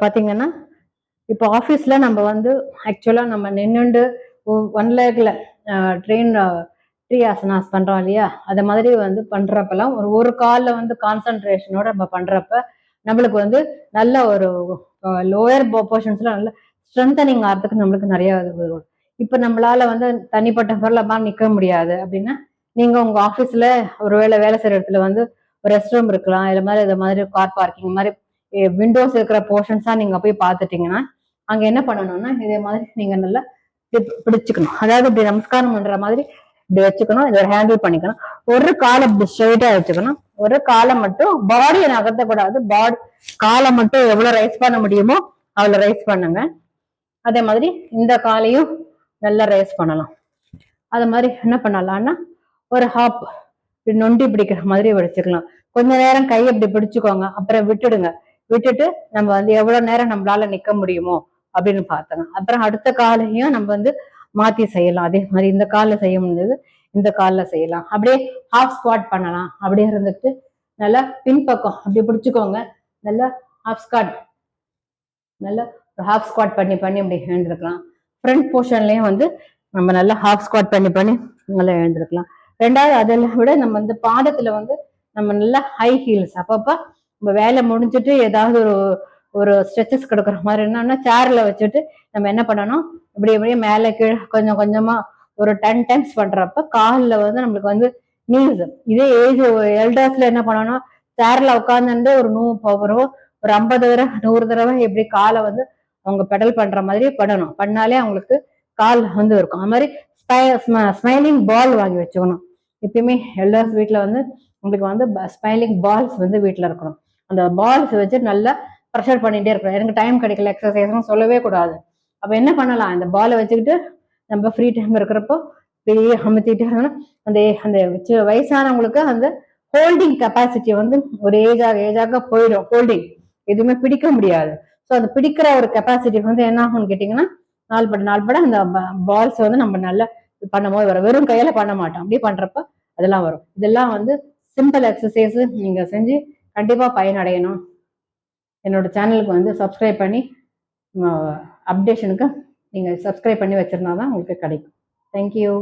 பார்த்தீங்கன்னா இப்போ ஆஃபீஸில் நம்ம வந்து ஆக்சுவலாக நம்ம நின்றுண்டு ஒன் லேக்ல ட்ரெயின் ட்ரீ ஆசனாஸ் பண்ணுறோம் இல்லையா, அதை மாதிரி வந்து பண்ணுறப்பெல்லாம் ஒரு காலில் வந்து கான்சன்ட்ரேஷனோட நம்ம பண்ணுறப்ப நம்மளுக்கு வந்து நல்ல ஒரு லோயர் போர்ஷன்ஸ்ல நல்ல ஸ்ட்ரென்தனிங் ஆகிறதுக்கு நம்மளுக்கு நிறைய வரும். இப்போ நம்மளால வந்து தனிப்பட்ட முறையில் நிற்க முடியாது அப்படின்னா, நீங்க உங்க ஆஃபீஸ்ல ஒருவேளை வேலை செய்யற இடத்துல வந்து ஒரு ரெஸ்ட் ரூம் இருக்கலாம், இது மாதிரி கார் பார்க்கிங் மாதிரி விண்டோஸ் இருக்கிற போர்ஷன்ஸா நீங்க போய் பார்த்துட்டீங்கன்னா, அங்க என்ன பண்ணணும்னா இதே மாதிரி நீங்க நல்லா பிடிச்சுக்கணும். அதாவது இப்படி நமஸ்காரம் பண்ற மாதிரி இப்படி வச்சுக்கணும், இதை ஹேண்டில் பண்ணிக்கணும். ஒரு காலை இப்படி ஸ்ட்ரெயிட்டா வச்சுக்கணும், ஒரு காலை மட்டும் பாடியை நகர்த்தக்கூடாது. காலை மட்டும் எவ்வளவு ரைஸ் பண்ண முடியுமோ அவ்வளவு ரைஸ் பண்ணுங்க. அதே மாதிரி இந்த காலையும் நல்லா ரைஸ் பண்ணலாம். அது மாதிரி என்ன பண்ணலாம்னா ஒரு ஹாப் நொண்டி பிடிக்கிற மாதிரி வச்சுக்கலாம். கொஞ்ச நேரம் கையை இப்படி பிடிச்சுக்கோங்க, அப்புறம் விட்டுடுங்க. விட்டுட்டு நம்ம வந்து எவ்வளவு நேரம் நம்மளால நிக்க முடியுமோ அப்படின்னு பார்த்தோங்க. அப்புறம் அடுத்த காலையும் நம்ம வந்து மாத்தி செய்யலாம். அதே மாதிரி இந்த காலில் செய்ய முடிஞ்சது இந்த காலில் செய்யலாம். அப்படியே ஹாஃப் ஸ்குவாட் பண்ணலாம். அப்படியே இருந்துட்டு நல்லா பின்பக்கம் அப்படி பிடிச்சுக்கோங்க. நல்லா ஹாஃப் ஸ்குவாட் நல்லா ஹாஃப் ஸ்குவாட் பண்ணி அப்படி எழுந்திருக்கலாம். ஃப்ரண்ட் போர்ஷன்லயும் வந்து நம்ம நல்லா ஹாஃப் ஸ்குவாட் பண்ணி நல்லா எழுந்திருக்கலாம். ரெண்டாவது அதெல்லாம் விட நம்ம வந்து பாதத்துல வந்து நம்ம நல்லா ஹை ஹீல்ஸ் அப்பப்ப நம்ம வேலை முடிஞ்சுட்டு ஏதாவது ஒரு ஸ்ட்ரெச்சஸ் கொடுக்குற மாதிரி என்னன்னா சேர்ல வச்சுட்டு நம்ம என்ன பண்ணணும், இப்படியே மேலே கீழே கொஞ்சம் கொஞ்சமா ஒரு 10 டைம்ஸ் பண்றப்ப காலில் வந்து நம்மளுக்கு வந்து நீஸ் இதே ஏஜ் எல்டர்ஸ்ல என்ன பண்ணணும், சேர்ல உட்காந்துட்டு ஒரு 50 தடவை 100 தடவை எப்படி காலை வந்து அவங்க பெடல் பண்ற மாதிரி பண்ணாலே அவங்களுக்கு கால் வந்து இருக்கும். அது மாதிரி ஸ்மைலிங் பால் வாங்கி வச்சுக்கணும். எப்பயுமே எல்டர்ஸ் வீட்டுல வந்து உங்களுக்கு வந்து ஸ்மைலிங் பால்ஸ் வந்து வீட்டுல இருக்கணும். அந்த பால்ஸ் வச்சு நல்லா ப்ரெஷர் பண்ணிட்டே இருக்கணும். எனக்கு டைம் கிடைக்கல எக்ஸசைஸ்னு சொல்லவே கூடாது. அப்ப என்ன பண்ணலாம், இந்த பாலை வச்சுக்கிட்டு நம்ம ஃப்ரீ டைம் இருக்கிறப்போ பெரிய அமுத்திட்டு அந்த அந்த வயசானவங்களுக்கு அந்த ஹோல்டிங் கெப்பாசிட்டி வந்து ஒரு ஏஜாக போயிடும். ஹோல்டிங் எதுவுமே பிடிக்க முடியாது. ஸோ அந்த பிடிக்கிற ஒரு கெப்பாசிட்டி வந்து என்ன ஆகும்னு கேட்டீங்கன்னா, நாள்பட அந்த பால்ஸ் வந்து நம்ம நல்லா பண்ணும்போது வரும். வெறும் கையில பண்ண மாட்டோம், அப்படியே பண்றப்ப அதெல்லாம் வரும். இதெல்லாம் வந்து சிம்பிள் எக்ஸசைஸ் நீங்க செஞ்சு கண்டிப்பா பயனடையணும். என்னோட சேனலுக்கு வந்து சப்ஸ்கிரைப் பண்ணி அப்டேஷனுக்கு நீங்க சப்ஸ்கிரைப் பண்ணி வச்சிருந்தா தான் உங்களுக்கு கிடைக்கும். தேங்க்யூ.